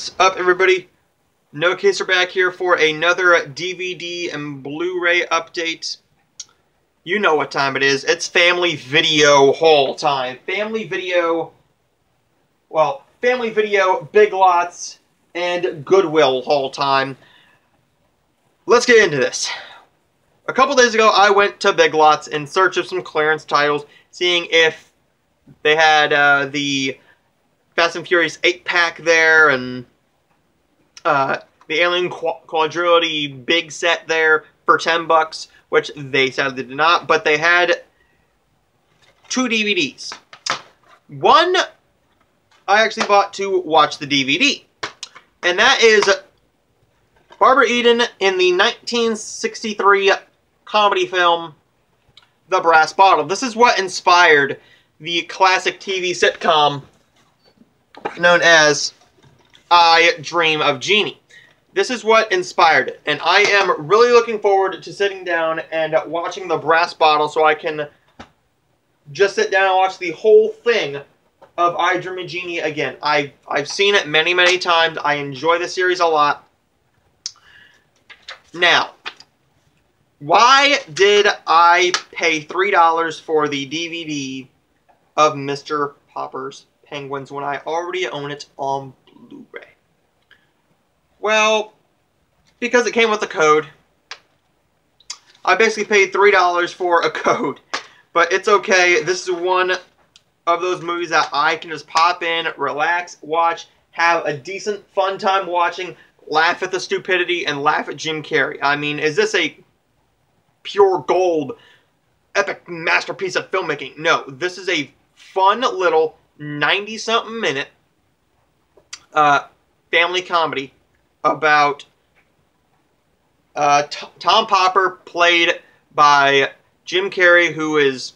What's up, everybody? No Caser back here for another DVD and Blu-ray update. You know what time it is. It's family video haul time. Family video, Big Lots, and Goodwill haul time. Let's get into this. A couple days ago, I went to Big Lots in search of some clearance titles, seeing if they had the Fast and Furious 8-pack there, and the Alien Quadrilogy big set there for $10, which they sadly did not, but they had two DVDs. One I actually bought to watch the DVD, and that is Barbara Eden in the 1963 comedy film The Brass Bottle. This is what inspired the classic TV sitcom known as I Dream of Jeannie. This is what inspired it, and I am really looking forward to sitting down and watching The Brass Bottle so I can just sit down and watch the whole thing of I Dream of Jeannie again. I've seen it many, many times. I enjoy the series a lot. Now, why did I pay $3 for the DVD of Mr. Popper's Penguins when I already own it on Blu-ray? Well, because it came with a code. I basically paid $3 for a code, but it's okay. This is one of those movies that I can just pop in, relax, watch, have a decent, fun time watching, laugh at the stupidity, and laugh at Jim Carrey. I mean, is this a pure gold, epic masterpiece of filmmaking? No, this is a fun little 90-something minute family comedy about Tom Popper, played by Jim Carrey, who is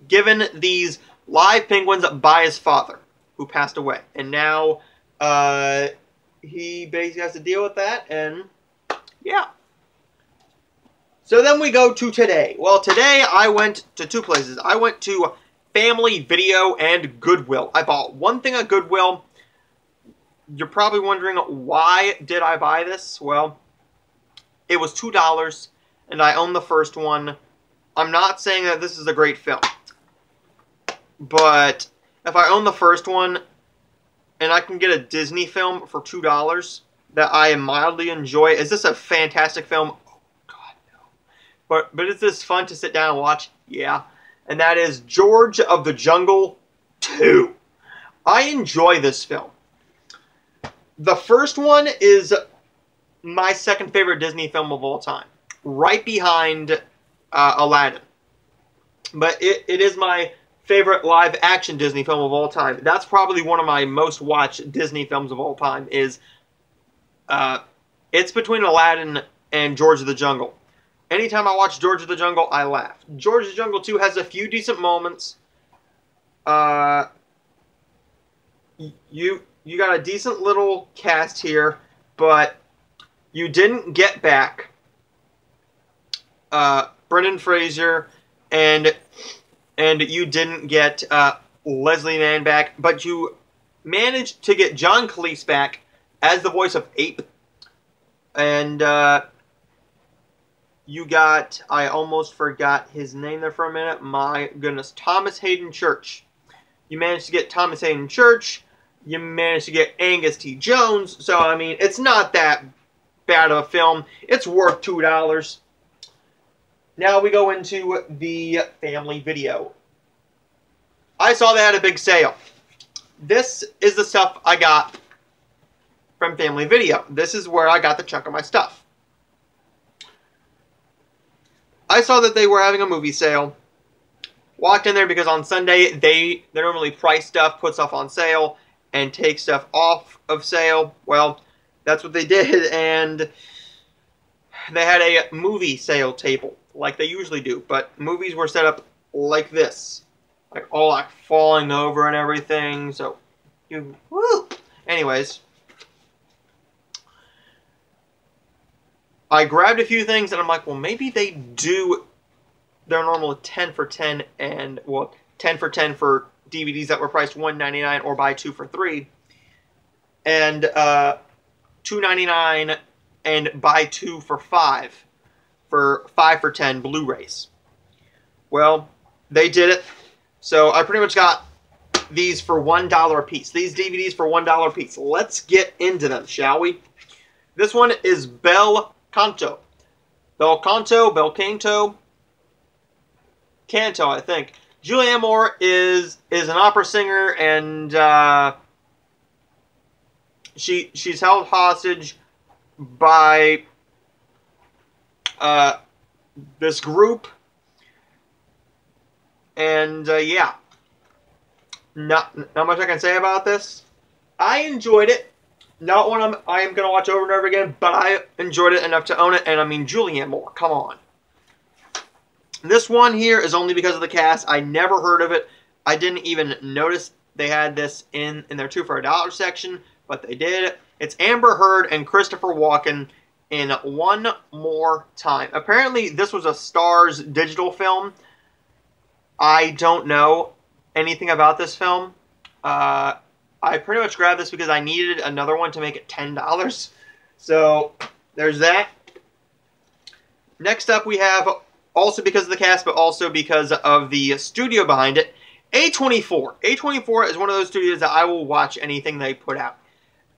given these live penguins by his father, who passed away. And now he basically has to deal with that, and yeah. So then we go to today. Well, today I went to two places. I went to Family Video and Goodwill. I bought one thing at Goodwill. You're probably wondering, why did I buy this? Well, it was $2, and I own the first one. I'm not saying that this is a great film, but if I own the first one, and I can get a Disney film for $2 that I mildly enjoy, is this a fantastic film? Oh, God, no. But is this fun to sit down and watch? Yeah. And that is George of the Jungle 2. I enjoy this film. The first one is my second favorite Disney film of all time, right behind Aladdin. But it is my favorite live-action Disney film of all time. That's probably one of my most watched Disney films of all time. It's between Aladdin and George of the Jungle. Anytime I watch George of the Jungle, I laugh. George of the Jungle 2 has a few decent moments. You got a decent little cast here, but you didn't get back Brendan Fraser, and you didn't get Leslie Mann back, but you managed to get John Cleese back as the voice of Ape, and you got, I almost forgot his name there for a minute, my goodness, Thomas Hayden Church. You managed to get Thomas Hayden Church. You managed to get Angus T. Jones. So, I mean, it's not that bad of a film. It's worth $2. Now we go into the Family Video. I saw they had a big sale. This is the stuff I got from Family Video. This is where I got the chunk of my stuff. I saw that they were having a movie sale. Walked in there because on Sunday they normally price stuff, put stuff on sale, and take stuff off of sale. Well, that's what they did, and they had a movie sale table, like they usually do, but movies were set up like this. Like, all like falling over and everything, so, woo! Anyways, I grabbed a few things, and I'm like, well, maybe they do their normal 10 for 10, and, well, 10 for 10 for DVDs that were priced $1.99 or buy 2 for $3. and $2.99 and buy 2 for $5 for 5 for 10 Blu-rays. Well, they did it. So I pretty much got these for $1 a piece. These DVDs for $1 a piece. Let's get into them, shall we? This one is Bel Canto. Bel Canto, I think. Julianne Moore is an opera singer, and she's held hostage by this group, and yeah, not much I can say about this. I enjoyed it. Not one I am going to watch over and over again, but I enjoyed it enough to own it, and I mean, Julianne Moore, come on. This one here is only because of the cast. I never heard of it. I didn't even notice they had this in their 2 for $1 section, but they did. It's Amber Heard and Christopher Walken in One More Time. Apparently, this was a Starz digital film. I don't know anything about this film. I pretty much grabbed this because I needed another one to make it $10. So, there's that. Next up, we have, also because of the cast, but also because of the studio behind it, A24. A24 is one of those studios that I will watch anything they put out.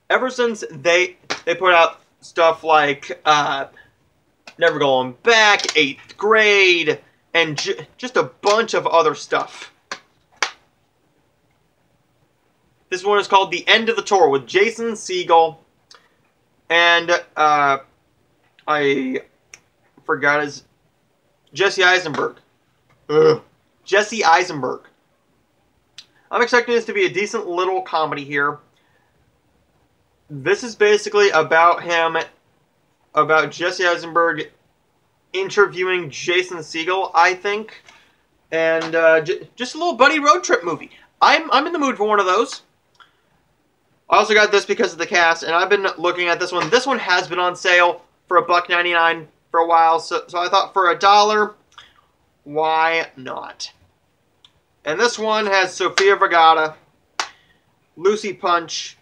Ever since they put out stuff like Never Going Back, 8th Grade, and just a bunch of other stuff. This one is called The End of the Tour with Jason Segel and I forgot his Jesse Eisenberg. Jesse Eisenberg. I'm expecting this to be a decent little comedy here. This is basically about Jesse Eisenberg interviewing Jason Segel, I think, and just a little buddy road trip movie. I'm in the mood for one of those. I also got this because of the cast, and I've been looking at this one. This one has been on sale for $1.99 for a while, so I thought for $1, why not? And this one has Sofia Vergara, Lucy Punch,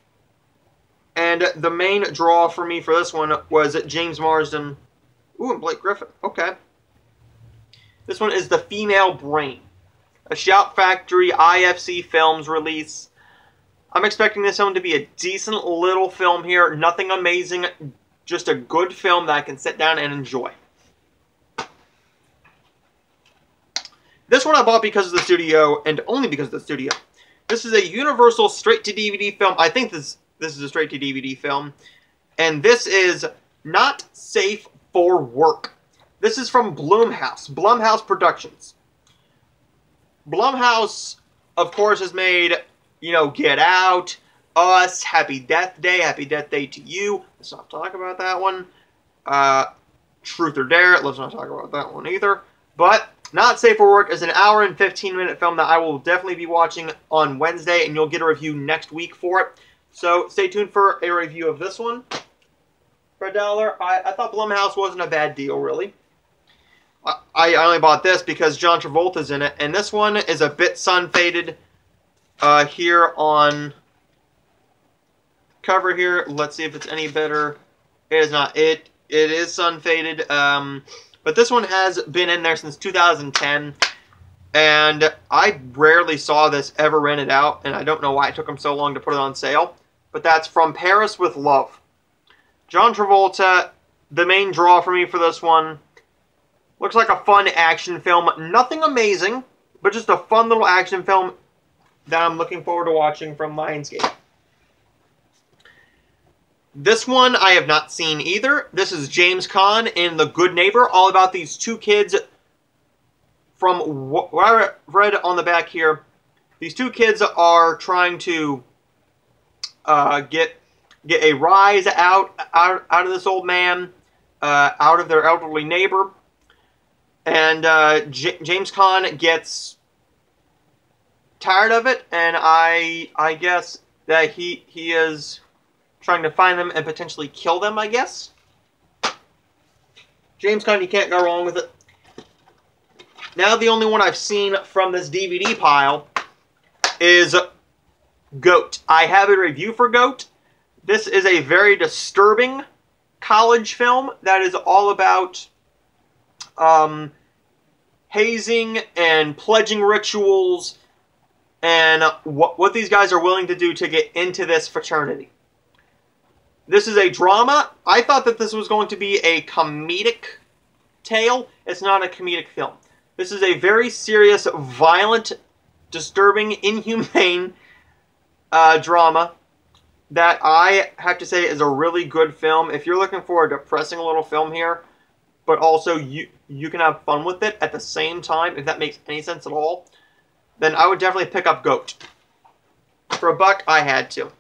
and the main draw for me for this one was James Marsden. Ooh, and Blake Griffin. Okay. This one is The Female Brain, a Shout Factory IFC Films release. I'm expecting this one to be a decent little film here. Nothing amazing, just a good film that I can sit down and enjoy. This one I bought because of the studio, and only because of the studio. This is a Universal straight-to-DVD film. I think this is a straight-to-DVD film. And this is Not Safe for Work. This is from Blumhouse Productions. Blumhouse, of course, has made, you know, Get Out, Us, Happy Death Day to You. Let's not talk about that one. Truth or Dare, let's not talk about that one either. But Not Safe for Work is an hour and 15-minute film that I will definitely be watching on Wednesday, and you'll get a review next week for it. So stay tuned for a review of this one. For $1, I thought Blumhouse wasn't a bad deal, really. I only bought this because John Travolta's in it, and this one is a bit sun-faded here on cover here. Let's see if it's any better. It is not. It is sun-faded, but this one has been in there since 2010, and I rarely saw this ever rented out, and I don't know why it took them so long to put it on sale, but that's From Paris with Love. John Travolta, the main draw for me for this one. Looks like a fun action film. Nothing amazing, but just a fun little action film that I'm looking forward to watching from Lionsgate. This one I have not seen either. This is James Caan in The Good Neighbor, all about these two kids. From what I read on the back here, these two kids are trying to get a rise out of this old man, out of their elderly neighbor. And James Caan gets tired of it, and I guess that he is trying to find them and potentially kill them, I guess. James Caan, you can't go wrong with it. Now the only one I've seen from this DVD pile is Goat. I have a review for Goat. This is a very disturbing college film that is all about hazing and pledging rituals and what these guys are willing to do to get into this fraternity. This is a drama. I thought that this was going to be a comedic tale. It's not a comedic film. This is a very serious, violent, disturbing, inhumane drama that I have to say is a really good film. If you're looking for a depressing little film here, but also you can have fun with it at the same time, if that makes any sense at all, then I would definitely pick up Goat. For $1, I had to.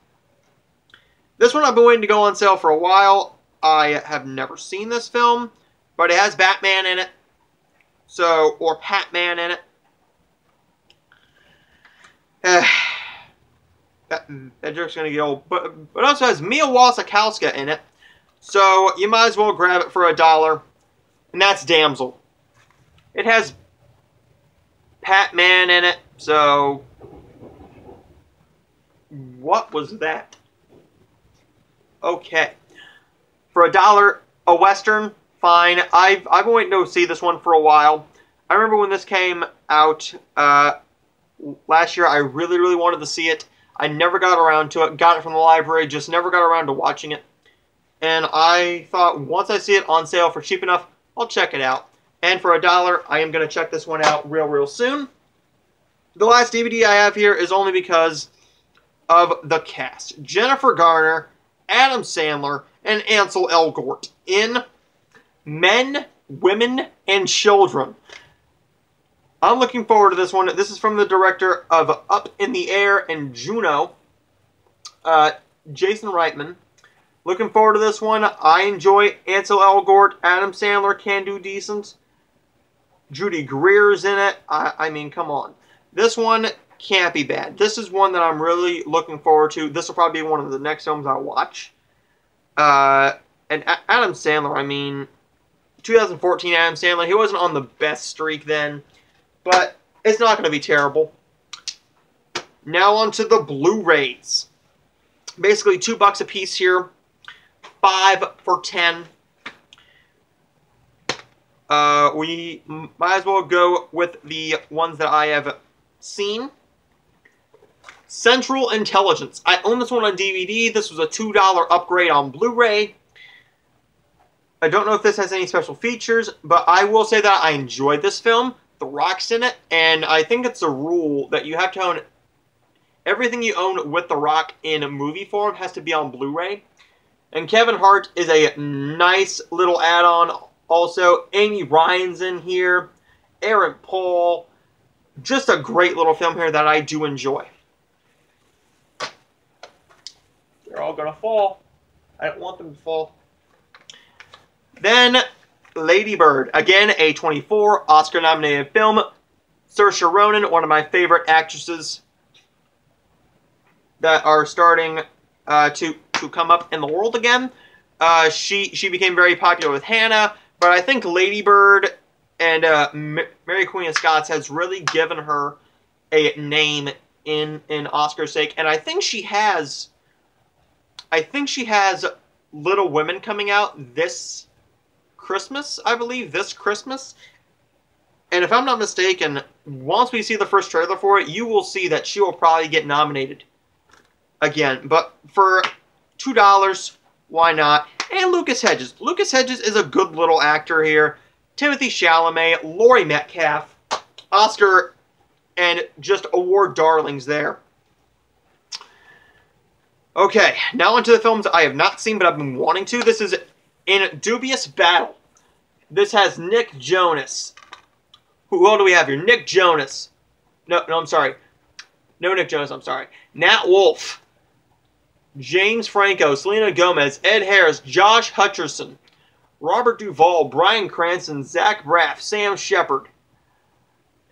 This one I've been waiting to go on sale for a while. I have never seen this film, but it has Batman in it. So, or Patman in it. That joke's gonna get old. But it also has Mia Wasikowska in it. So, you might as well grab it for $1. And that's Damsel. It has Patman in it. So, what was that? Okay. For $1, a Western, fine. I've been waiting to see this one for a while. I remember when this came out last year, I really, really wanted to see it. I never got around to it. Got it from the library, just never got around to watching it. And I thought, once I see it on sale for cheap enough, I'll check it out. And for $1, I am going to check this one out real soon. The last DVD I have here is only because of the cast. Jennifer Garner, Adam Sandler, and Ansel Elgort in Men, Women, and Children. I'm looking forward to this one. This is from the director of Up in the Air and Juno, Jason Reitman. Looking forward to this one. I enjoy Ansel Elgort. Adam Sandler can do decent. Judy Greer's in it. I mean, come on. This one can't be bad. This is one that I'm really looking forward to. This will probably be one of the next films I'll watch. And Adam Sandler, I mean, 2014 Adam Sandler, he wasn't on the best streak then, but it's not going to be terrible. Now on to the Blu-rays. Basically $2 a piece here. 5 for $10. We might as well go with the ones that I have seen. Central Intelligence. I own this one on DVD. This was a $2 upgrade on Blu-ray. I don't know if this has any special features, but I will say that I enjoyed this film. The Rock's in it, and I think it's a rule that you have to own everything you own with The Rock in a movie form has to be on Blu-ray. And Kevin Hart is a nice little add-on. Also, Amy Ryan's in here. Aaron Paul. Just a great little film here that I do enjoy. They're all going to fall. I don't want them to fall. Then, Lady Bird. Again, a 24 Oscar-nominated film. Saoirse Ronan, one of my favorite actresses that are starting to come up in the world again. She became very popular with Hannah, but I think Lady Bird and Mary Queen of Scots has really given her a name in Oscar's sake, and I think she has Little Women coming out this Christmas, I believe, this Christmas. And if I'm not mistaken, once we see the first trailer for it, you will see that she will probably get nominated again. But for $2, why not? And Lucas Hedges. Lucas Hedges is a good little actor here. Timothy Chalamet, Laurie Metcalf, Oscar, and just award darlings there. Okay, now onto the films I have not seen, but I've been wanting to. This is In Dubious Battle. This has Nick Jonas. Who all do we have here? Nick Jonas. No, I'm sorry. No Nick Jonas, I'm sorry. Nat Wolff. James Franco, Selena Gomez, Ed Harris, Josh Hutcherson, Robert Duvall, Bryan Cranston, Zach Braff, Sam Shepard,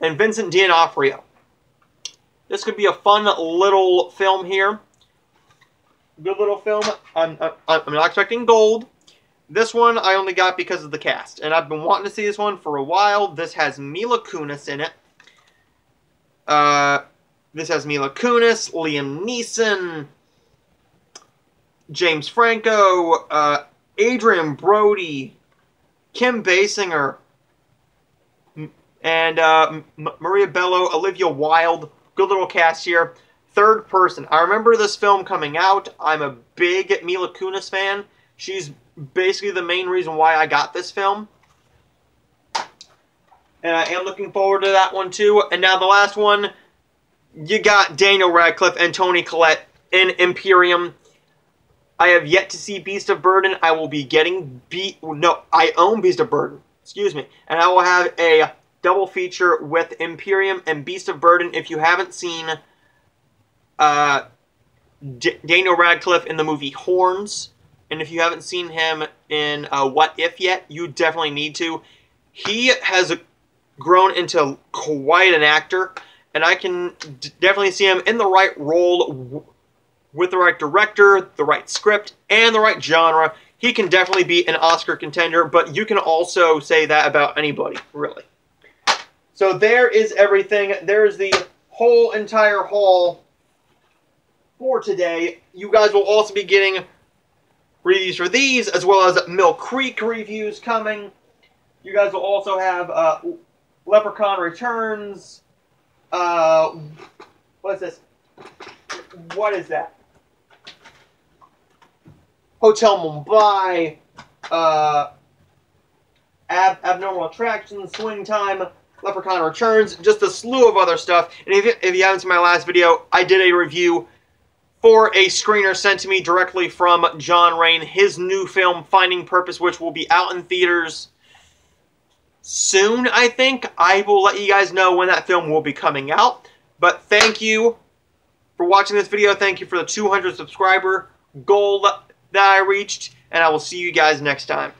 and Vincent D'Onofrio. This could be a fun little film here. Good little film. I'm not expecting gold. This one I only got because of the cast, and I've been wanting to see this one for a while. This has Mila Kunis in it. This has Mila Kunis, Liam Neeson, James Franco, Adrian Brody, Kim Basinger, and Maria Bello, Olivia Wilde. Good little cast here. Third person. I remember this film coming out. I'm a big Mila Kunis fan. She's basically the main reason why I got this film. And I am looking forward to that one too. And now the last one, you got Daniel Radcliffe and Toni Collette in Imperium. I have yet to see Beast of Burden. I will be getting I own Beast of Burden. Excuse me. And I will have a double feature with Imperium and Beast of Burden. If you haven't seen Daniel Radcliffe in the movie Horns, and if you haven't seen him in What If yet, you definitely need to. He has grown into quite an actor, and I can definitely see him in the right role with the right director, the right script, and the right genre. He can definitely be an Oscar contender, but you can also say that about anybody, really. So there is everything. There's the whole entire haul for today. You guys will also be getting reviews for these, as well as Mill Creek reviews coming. You guys will also have Leprechaun Returns. What is this? What is that? Hotel Mumbai. Abnormal Attractions, Swing Time, Leprechaun Returns, just a slew of other stuff. And if you haven't seen my last video, I did a review for a screener sent to me directly from John Rain, his new film, Finding Purpose, which will be out in theaters soon, I think. I will let you guys know when that film will be coming out. But thank you for watching this video. Thank you for the 200 subscriber goal that I reached. And I will see you guys next time.